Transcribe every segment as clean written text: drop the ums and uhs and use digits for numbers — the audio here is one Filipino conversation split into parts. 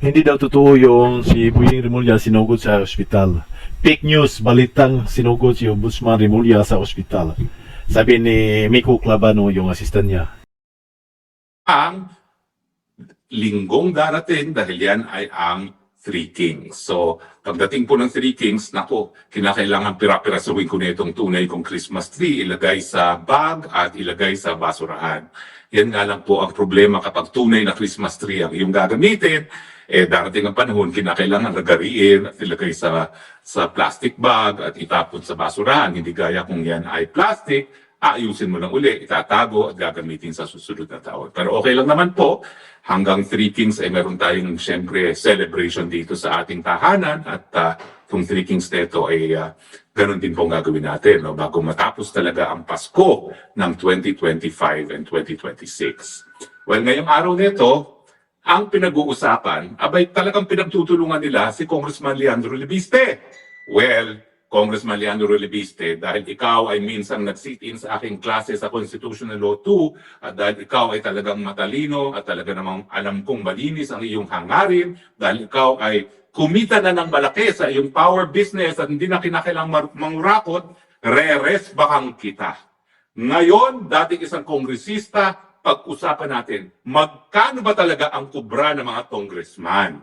Hindi daw totoo yung si Boying Rimulya sinugod sa ospital. Fake news, balitang sinugod si Ombudsman Rimulya sa ospital. Sabi ni Miko Clavano, yung assistant niya. Ang linggong darating dahil yan ay ang Three Kings. So, pagdating po ng Three Kings, nako, kinakailangan pira-pirasuhin ko na itong tunay kong Christmas tree, ilagay sa bag at ilagay sa basurahan. Yan nga lang po ang problema kapag tunay na Christmas tree ang iyong gagamitin, darating ang panahon, kinakailangan lagariin at ilagay sa plastic bag at itapon sa basurahan. Hindi gaya kung yan ay plastic, ayusin mo lang uli, itatago at gagamitin sa susunod na taon. Pero okay lang naman po, hanggang Three Kings ay meron tayong siyempre celebration dito sa ating tahanan at kung Three Kings nito ay ganun din po ang gagawin natin, no? Bago matapos talaga ang Pasko ng 2025 and 2026. Well, ngayong araw nito, ang pinag-uusapan, abay talagang pinagtutulungan nila si Congressman Leandro Libiste. Well, Congressman Leandro Libiste, dahil ikaw ay minsan nag-sit-in sa aking klase sa Constitutional Law 2, at dahil ikaw ay talagang matalino at talaga namang alam kong malinis ang iyong hangarin, dahil ikaw ay kumita na ng malaki sa iyong power business at hindi na kinakailangang mangurakot, re-resbakang kita. Ngayon, dating isang kongresista, pag-usapan natin, magkano ba talaga ang kubra ng mga congressman?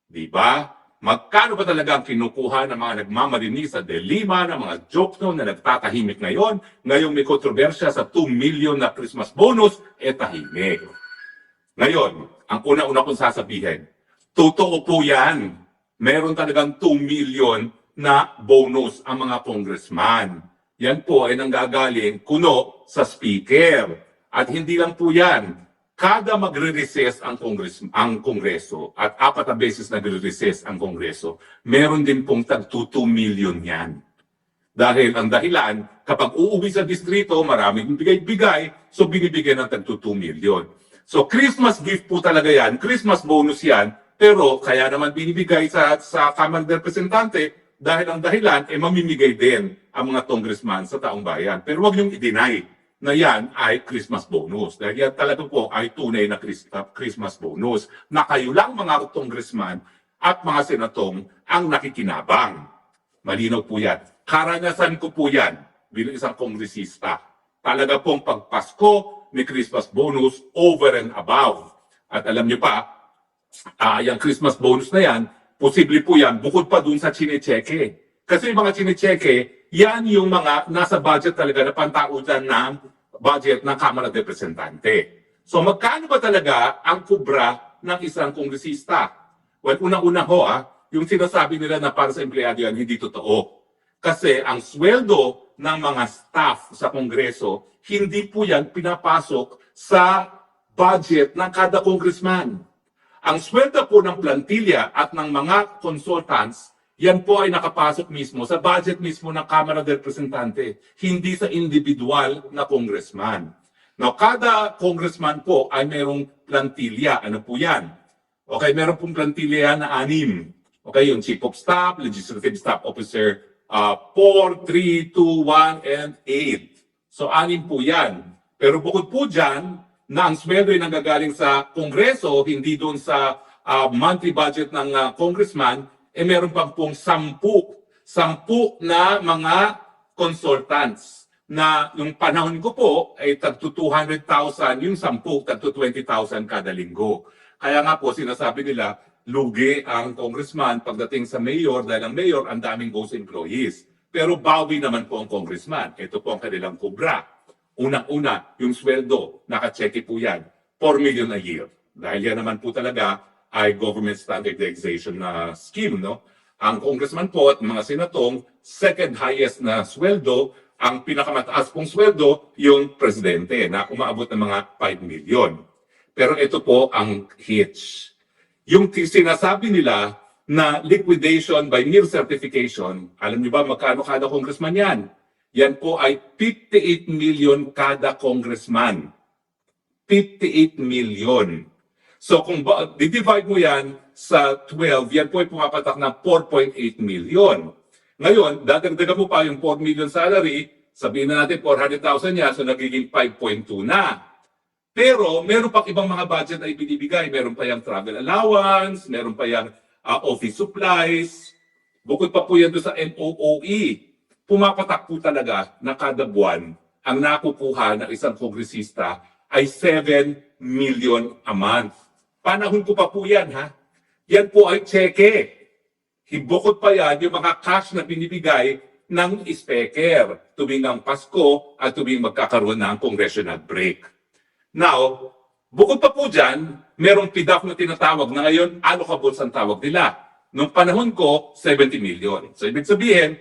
Di ba? Magkano ba talaga ang kinukuha ng mga nagmamalinis sa Delima, ng mga joke na nagtatahimik ngayon? Ngayong may kontrobersya sa 2 million na Christmas bonus, tahimik. Ngayon, ang una-una kong sasabihin, totoo po yan. Meron talagang 2 million na bonus ang mga congressman. Yan po ay nanggagaling kuno sa speaker. At hindi lang po yan. Kada magre-recess ang Kongreso at 4 na beses nagre-recess ang Kongreso, meron din pong tag 2 million yan. Dahil ang dahilan, kapag uuwi sa distrito, maraming bigay-bigay, so binibigyan ng tag 2 million. So Christmas gift po talaga yan, Christmas bonus yan, pero kaya naman binibigay sa Kamara ng Representante dahil ang dahilan, mamimigay din ang mga congressman sa taong bayan. Pero huwag niyong i-deny na yan ay Christmas bonus. Dahil yan talaga po ay tunay na Christmas bonus na kayo lang mga congressman at mga senatong ang nakikinabang. Malinaw po yan. Karanasan ko po yan bilang isang kongresista. Talaga pong pagpasko may Christmas bonus over and above. At alam niyo pa, yung Christmas bonus na yan, posible po yan bukod pa dun sa chine-cheque. Kasi yung mga chine-cheque, yan yung mga nasa budget talaga na pantautan ng budget ng Kamara ng Representante. So magkano ba talaga ang kubra ng isang kongresista? Well, unang-una ho, yung sinasabi nila na para sa empleyado yan, hindi totoo. Kasi ang sweldo ng mga staff sa Kongreso, hindi po yan pinapasok sa budget ng kada congressman. Ang sweldo po ng plantilla at ng mga consultants, yan po ay nakapasok mismo sa budget mismo ng Kamara ng Representante, hindi sa individual na congressman. Now, kada congressman po ay merong plantilla. Ano po yan? Okay, meron pong plantilla yan na 6. Okay, yung Chief of Staff, Legislative Staff Officer 4, 3, 2, 1, and 8. So, 6 po yan. Pero bukod po dyan, na ang sweldo ay nanggagaling sa Kongreso, hindi doon sa monthly budget ng congressman, meron pang pong 10 na mga consultants na yung panahon ko po ay tagto 200,000, yung 10 tagto 20,000 kada linggo. Kaya nga po sinasabi nila, lugi ang congressman pagdating sa mayor dahil ang mayor ang daming ghost employees. Pero bawi naman po ang congressman. Ito po ang kanilang kubra. Unang-una, yung sweldo, nakacheque po yan, 4 million a year. Dahil yan naman po talaga ay government standardization na scheme, no? Ang congressman po at mga senatong second highest na sweldo, ang pinakamataas pong sweldo, yung presidente na umaabot ng mga 5 million. Pero ito po ang hitch. Yung sinasabi nila na liquidation by mere certification, alam niyo ba magkano kada congressman yan? Yan po ay 58 million kada congressman. 58 million. So kung di-divide mo yan sa 12, yan po ay pumapatak ng 4.8 million. Ngayon, dadagdagan mo pa yung 4 million salary, sabihin na natin 400,000 yan, so nagiging 5.2 na. Pero meron pang ibang mga budget na ibinibigay. Meron pa yung travel allowance, meron pa yung office supplies. Bukod pa po yan doon sa MOOE. Pumapatak po talaga na kada buwan ang nakukuha ng isang kongresista ay 7 million a month. Panahon ko pa po yan, ha? Yan po ay cheque. Bukod pa yan yung mga cash na binibigay ng speaker tuwing ang Pasko at tuwing magkakaroon ng congressional break. Now, bukod pa po dyan, merong PDAF na tinatawag na ngayon, allocables ang tawag nila. Nung panahon ko, 70 million. So, ibig sabihin,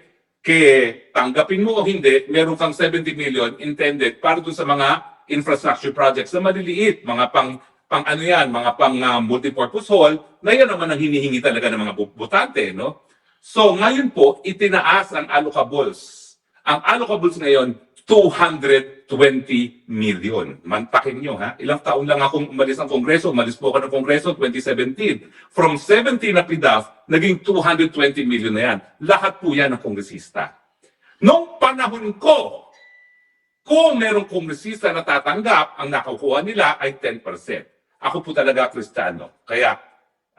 tanggapin mo o hindi, meron kang 70 million intended para doon sa mga infrastructure projects na maliliit, mga pang ano yan, mga pang multipurpose hall, na yan naman ang hinihingi talaga ng mga botante, no? So, ngayon po, itinaas ang allocables. Ang allocables ngayon, 220 million. Mantakin nyo, ha? Ilang taon lang akong umalis ng Kongreso. Umalis po ako ng Kongreso 2017. From 70 na PDAF, naging 220 million na yan. Lahat po yan ng kongresista. Noong panahon ko, kung merong kongresista na tatanggap, ang nakukuha nila ay 10%. Ako po talaga Kristiyano. Kaya,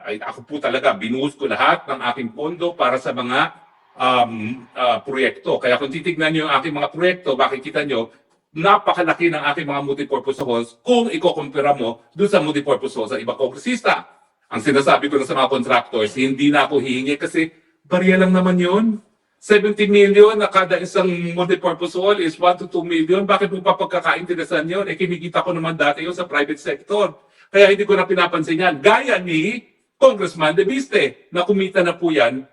ako po talaga, binuhos ko lahat ng aking pondo para sa mga proyekto. Kaya kung titignan nyo yung aking mga proyekto, makikita nyo, napakalaki ng aking mga multipurpose halls kung ikukumpira mo doon sa multipurpose halls sa ibang kongresista. Ang sinasabi ko na sa mga contractors, hindi na ako hihingi kasi barya lang naman yun. 70 million na kada isang multipurpose hall is 1 to 2 million. Bakit mo pa pagkakainteresan yun? Kinikita ko naman dati yun sa private sector. Kaya hindi ko na pinapansin yan. Gaya ni Congressman De Viste, na kumita na po yan.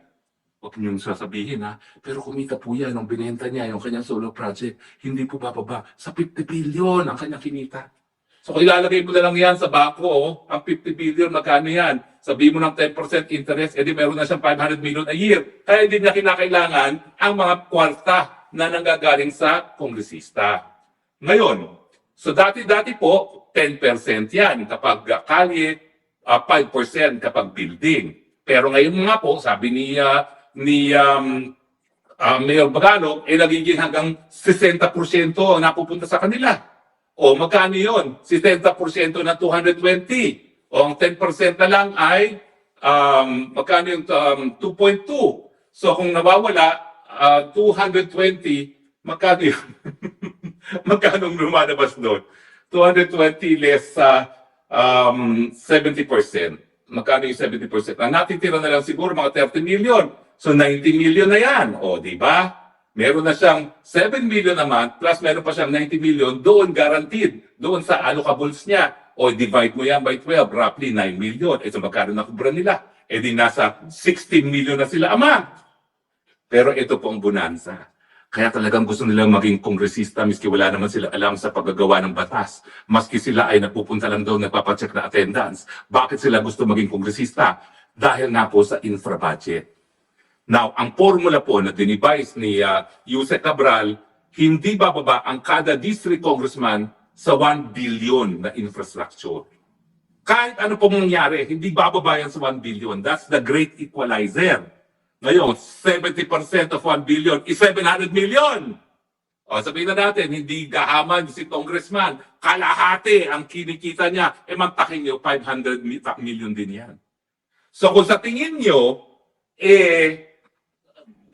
Huwag niyong sasabihin, ha, pero kumita po yan nung binenta niya yung kanyang solo project. Hindi po bababa sa 50 billion ang kanyang kinita. So kung ilalagay mo na lang yan sa bako, ang 50 billion, magkano yan? Sabihin mo ng 10% interest, edi meron na siyang 500 million a year. Kaya hindi niya kinakailangan ang mga kwarta na nanggagaling sa kongresista. Ngayon, so dati-dati po, 10% yan kapag kalye, 5% kapag building. Pero ngayon nga po, sabi ni Mayor Bagano, nagiging hanggang 60% ang napupunta sa kanila. O magkano yun? 60% na 220. O ang 10% na lang ay magkano yung 2.2. So kung nawawala 220, magkano yun? Magkano lumalabas doon? 220 less sa 70%. Magkano yung 70%? Ang natitira na lang siguro mga 30 million. So 90 million na yan. O, di ba? Meron na siyang 7 million a month plus meron pa siyang 90 million doon guaranteed. Doon sa allocables niya. O divide mo yan by 12, roughly 9 million. Ito magkano nakubra nila? E di nasa 16 million na sila a month. Pero ito po ang bonanza. Kaya talagang gusto nilang maging kongresista miski wala naman sila alam sa paggagawa ng batas. Maski sila ay napupunta lang daw nagpapacheck na attendance. Bakit sila gusto maging kongresista? Dahil nga po sa infra budget. Now, ang formula po na dinivise ni Yusek Cabral, hindi bababa ang kada district congressman sa 1 billion na infrastructure. Kahit ano pong mangyari, hindi bababa yan sa 1 billion. That's the great equalizer. Ngayon, 70% of 1 billion is 700 million. O sabihin na natin, hindi gahaman si congressman. Kalahati ang kinikita niya. Mantakin niyo, 500 million din yan. So kung sa tingin niyo,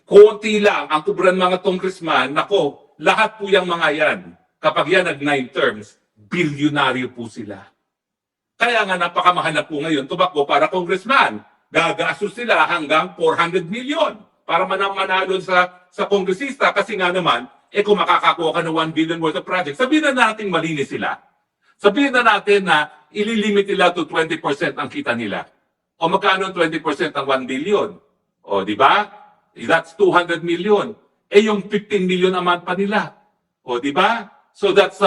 konti lang ang kubran mga congressman, nako, lahat po yung mga yan. Kapag yan nag-9 terms, bilyonaryo po sila. Kaya nga napakamahal na po ngayon, tumakbo para congressman. Gagastos sila hanggang 400 million para manalo sa kongresista kasi nga naman, kung makakakuha ka ng 1 billion worth of project, sabihin na natin malinis sila. Sabihin na natin na ililimit nila to 20% ang kita nila. O magkano 20% ng 1 billion? O di ba? That's 200 million. Yung 15 million a month pa nila. O di ba? So that's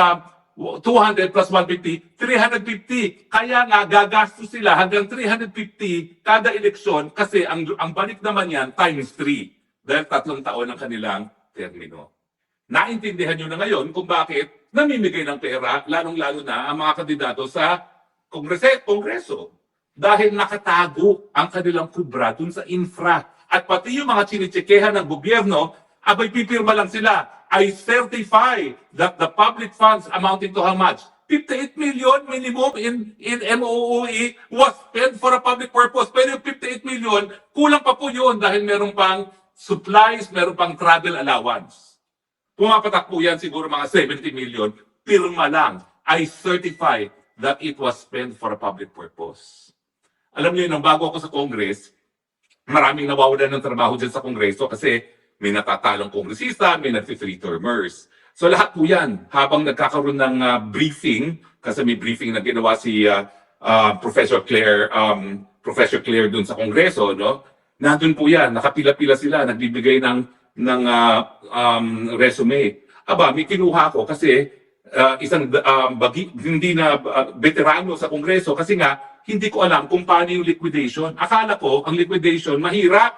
200 plus 150, 350. Kaya nga gagastos sila hanggang 350 kada eleksyon kasi ang balik naman yan times 3 dahil 3 taon ang kanilang termino. Naintindihan nyo na ngayon kung bakit namimigay ng pera lalong-lalo na ang mga kandidato sa kongreso. Dahil nakatago ang kanilang kubra dun sa infra. At pati yung mga chinichikehan ng gobyerno, abay pipirma lang sila. I certify that the public funds amounting to how much? 58 million minimum in MOOE was spent for a public purpose. Pero yung 58 million, kulang pa po yun dahil meron pang supplies, meron pang travel allowance. Pumapatak po yan siguro mga 70 million. Pirma lang, I certify that it was spent for a public purpose. Alam niyo, nung bago ako sa Congress, maraming nawawalan ng trabaho dyan sa Kongreso kasi may natatalong kongresista, may nag-3 termers. So lahat po yan, habang nagkakaroon ng briefing, kasi may briefing na ginawa si Professor Claire dun sa Kongreso, no? Nandun po yan, nakapila-pila sila, nagbibigay ng resume. Aba, may kinuha ko kasi isang hindi na veterano sa Kongreso kasi nga, hindi ko alam kung paano yung liquidation. Akala ko, ang liquidation, mahirap.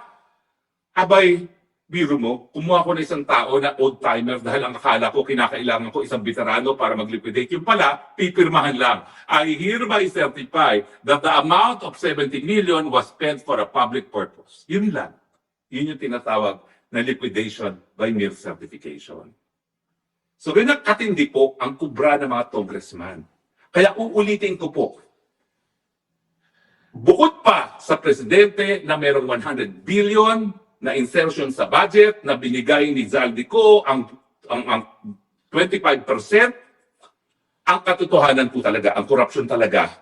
Abay, biro mo, kumuha ko na isang tao na old-timer dahil ang akala ko, kinakailangan ko isang veterano para mag-liquidate. Yung pala, pipirmahan lang. I hereby certify that the amount of 70 million was spent for a public purpose. Yun lang. Yun yung tinatawag na liquidation by mere certification. So, ganyan katindi po ang kubra ng mga congressman. Kaya uulitin ko po, bukod pa sa presidente na mayroong 100 billion na insertion sa budget na binigay ni Zaldico ang 25%, ang katotohanan po talaga, ang korupsyon talaga,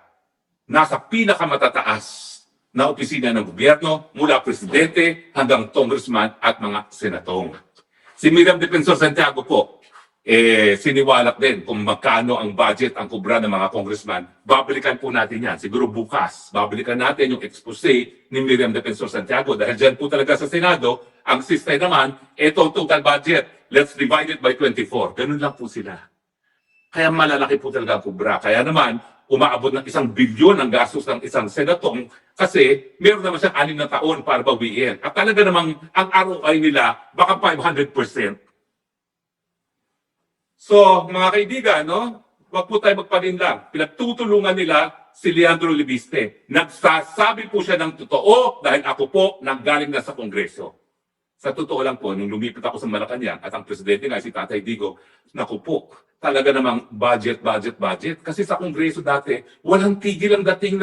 nasa pinakamatataas na opisina ng gobyerno mula presidente hanggang congressman at mga senatong. Si Miriam Defensor Santiago po, siniwalak din kung magkano ang budget ang kubra ng mga congressman. Babalikan po natin yan. Siguro bukas, babalikan natin yung expose ni Miriam Defensor Santiago. Dahil dyan po talaga sa Senado, ang system naman, itong total budget, let's divide it by 24. Ganun lang po sila. Kaya malalaki po talaga ang kubra. Kaya naman, umaabot ng 1 bilyon ang gastos ng isang senatong kasi meron naman siyang 6 na taon para bawiin. At talaga namang ang ROI nila, baka 500%. So, mga kaibigan, no? Huwag po tayo magpalinlang. Pinagtutulungan nila si Leandro Libiste. Nagsasabi po siya ng totoo dahil ako po nanggaling na sa Kongreso. Sa totoo lang po, nung lumipat ako sa Malacanang at ang presidente nga si Tatay Digo, naku po, talaga namang budget. Kasi sa Kongreso dati, walang tigil ang dating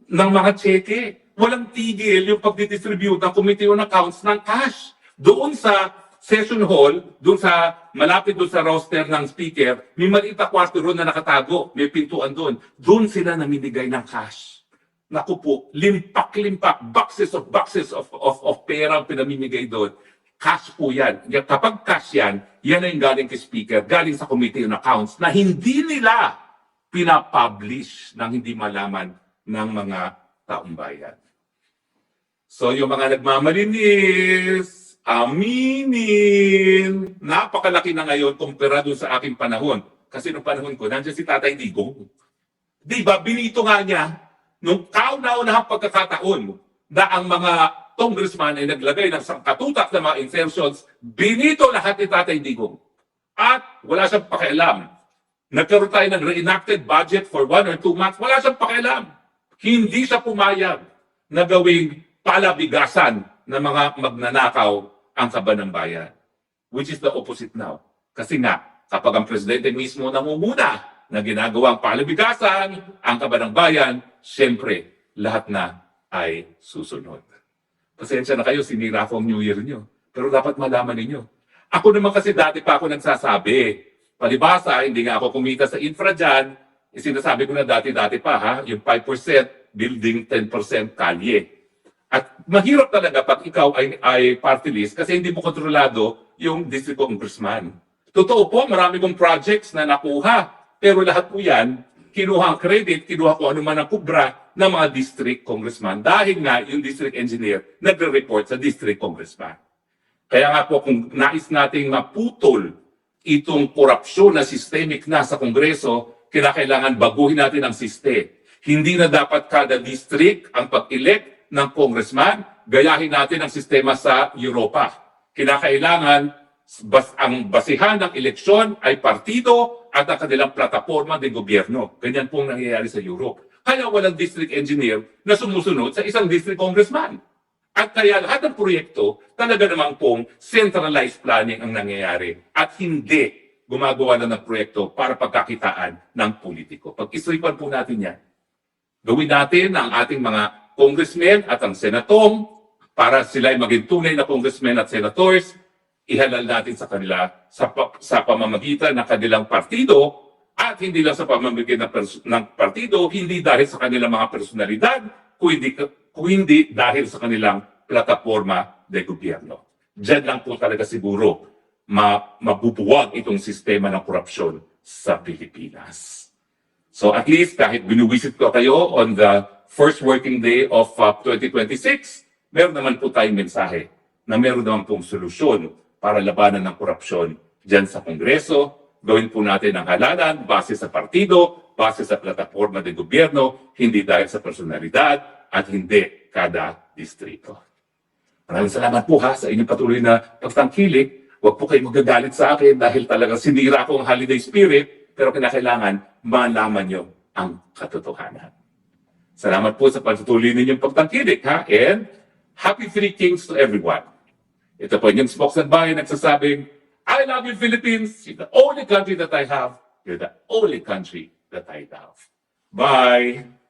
ng mga cheque. Walang tigil yung pagdidistribute ng Committee on Accounts ng cash. Doon sa session hall, malapit doon sa roster ng speaker, may maliit na kwarto roon na nakatago, may pintuan doon. Doon sila namimigay ng cash. Naku po, limpak-limpak, boxes of pera ang pinamimigay doon. Cash po yan. Kapag cash yan, yan ay galing kay speaker, galing sa Committee on Accounts na hindi nila pinapublish nang hindi malaman ng mga taong bayan. So yung mga nagmamalinis, aminin, napakalaki na ngayon kumpara doon sa aking panahon. Kasi nung panahon ko, nandiyan si Tatay Digong. Di ba, binito nga niya, nung kauna-unahang pagkakataon na ang mga congressman ay naglagay ng sangkatutak na mga insertions, binito lahat ni Tatay Digong. At wala siyang pakialam. Nagkaroon tayo ng reenacted budget for 1 or 2 months, wala siyang pakialam. Hindi siya pumayag na gawing palabigasan na mga magnanakaw ang kaban ng bayan. Which is the opposite now. Kasi nga, kapag ang presidente mismo namumuna na ginagawang palabigasan ang kaban ng bayan, siyempre, lahat na ay susunod. Pasensya na kayo, sinira ko ang New Year nyo. Pero dapat malaman ninyo. Ako naman kasi dati pa ako nagsasabi, palibasa, hindi nga ako kumita sa infra dyan, sinasabi ko na dati-dati pa, ha? Yung 5% building, 10% kalye. At mahirap talaga pag ikaw ay party list kasi hindi mo kontrolado yung district congressman. Totoo po, marami kong projects na nakuha. Pero lahat po yan, kinuha ang credit, kinuha ko ano man ang kubra ng mga district congressman. Dahil nga yung district engineer nagre-report sa district congressman. Kaya nga po kung nais nating maputol itong korupsyon na systemic na sa Kongreso, kinakailangan baguhin natin ang system. Hindi na dapat kada district ang pag-elect ng congressman, gayahin natin ang sistema sa Europa. Kinakailangan ang basihan ng eleksyon ay partido at ang kanilang plataforma ng gobyerno. Ganyan pong nangyayari sa Europe. Kaya walang district engineer na sumusunod sa isang district congressman. At kaya lahat ng proyekto, talaga namang pong centralized planning ang nangyayari at hindi gumagawa na ng proyekto para pagkakitaan ng politiko. Pag-isipan po natin yan. Gawin natin ang ating mga congressmen at ang senatong para sila ay maging tunay na congressmen at senators, ihalal natin sa kanila sa pamamagitan ng kanilang partido at hindi lang sa pamamagitan ng partido, hindi dahil sa kanilang mga personalidad, kung hindi dahil sa kanilang plataforma de gobyerno. Diyan lang po talaga siguro mabubuwag itong sistema ng korupsyon sa Pilipinas. So at least kahit binuwisit ko kayo on the first working day of 2026, meron naman po tayong mensahe na meron naman pong solusyon para labanan ng korupsyon dyan sa Kongreso. Gawin po natin ang halalan base sa partido, base sa plataforma de gobyerno, hindi dahil sa personalidad at hindi kada distrito. Maraming salamat po ha sa inyong patuloy na pagtangkilik. Huwag po kayo magagalit sa akin dahil talagang sinira ko ang holiday spirit, pero kinakailangan malaman nyo ang katotohanan. Salamat po sa patuloy ninyong pagtangkilik ha, and Happy Three Kings to everyone. Ito po inyong spokesman nagsasabing, I love you Philippines, you're the only country that I have, you're the only country that I love. Bye!